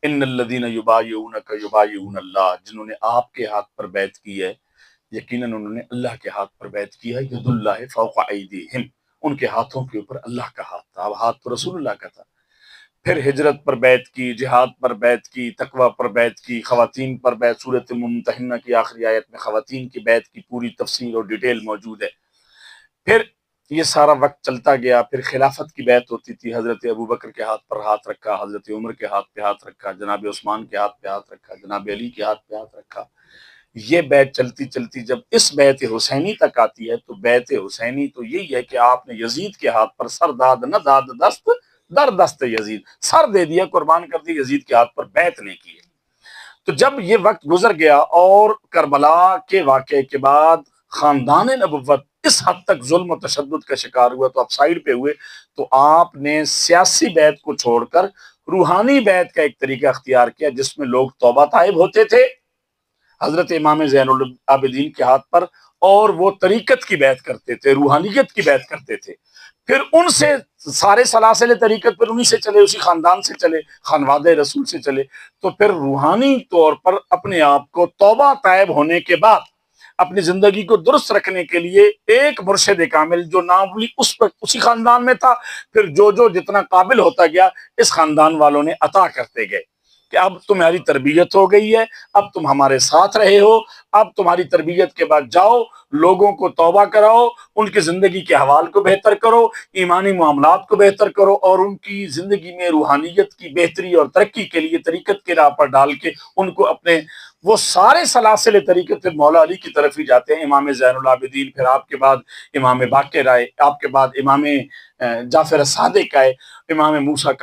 ان الذین یبایعونک یبایعون اللہ، جنہوں نے آپ کے ہاتھ پر بیعت کی ہے یقیناً انہوں نے اللہ کے ہاتھ پر بیعت کی ہے، ید اللہ فوق ایدیہم، ان کے ہاتھوں کے اوپر اللہ کا ہاتھ تھا، اب ہاتھ تو رسول اللہ کا تھا۔ پھر ہجرت پر بیعت کی، جہاد پر بیعت کی، تقوی پر بیعت کی، خواتین پر بیعت، سورۃ ممتحنہ کی آخری آیت میں خواتین کی بیعت کی پوری تفصیل اور ڈیٹیل موجود ہے۔ پھر یہ سارا وقت چلتا گیا، پھر خلافت کی بیعت ہوتی تھی، حضرت ابوبکر کے ہاتھ پر ہاتھ رکھا، حضرت عمر کے ہاتھ پہ ہاتھ رکھا، جناب عثمان کے ہاتھ پہ ہاتھ رکھا، جناب علی کے ہاتھ پہ ہاتھ رکھا۔ یہ بیعت چلتی چلتی جب اس بیعت حسینی تک آتی ہے تو بیعت حسینی تو یہی ہے کہ آپ نے یزید کے ہاتھ پر سر داد نہ داد دست در دست یزید، سر دے دیا، قربان کر دی، یزید کے ہاتھ پر بیعت نہیں کی ہے۔ تو جب یہ وقت گزر گیا اور کربلا کے واقعے کے بعد خاندان نبوت اس حد تک ظلم و تشدد کا شکار ہوا تو آپ سائیڈ پہ ہوئے، تو آپ نے سیاسی بیعت کو چھوڑ کر روحانی بیعت کا ایک طریقہ اختیار کیا جس میں لوگ توبہ طائب ہوتے تھے حضرت امام زین العابدین کے ہاتھ پر، اور وہ طریقت کی بیعت کرتے تھے، روحانیت کی بیعت کرتے تھے۔ پھر ان سے سارے سلاسل طریقت پر انہی سے چلے، اسی خاندان سے چلے، خانواد رسول سے چلے، تو پھر روحانی طور پر اپنے آپ کو توبہ طائب ہونے کے بعد اپنی زندگی کو درست رکھنے کے لیے ایک مرشد کامل جو ناولی اسی خاندان میں تھا، پھر جو جتنا قابل ہوتا گیا اس خاندان والوں نے عطا کرتے گئے کہ اب تمہاری تربیت ہو گئی ہے، اب تم ہمارے ساتھ رہے ہو، اب تمہاری تربیت کے بعد جاؤ، لوگوں کو توبہ کراؤ، ان کی زندگی کے حوال کو بہتر کرو، ایمانی معاملات کو بہتر کرو، اور ان کی زندگی میں روحانیت کی بہتری اور ترقی کے لیے طریقت کے راہ پر ڈال کے ان کو اپنے وہ سارے سلاسل طریقت مولا علی کی طرف ہی جاتے ہیں، امام زین العابدین، پھر آپ کے بعد امام باقر آئے، آپ کے بعد امام جعفر صادق آئے، امام موسیٰ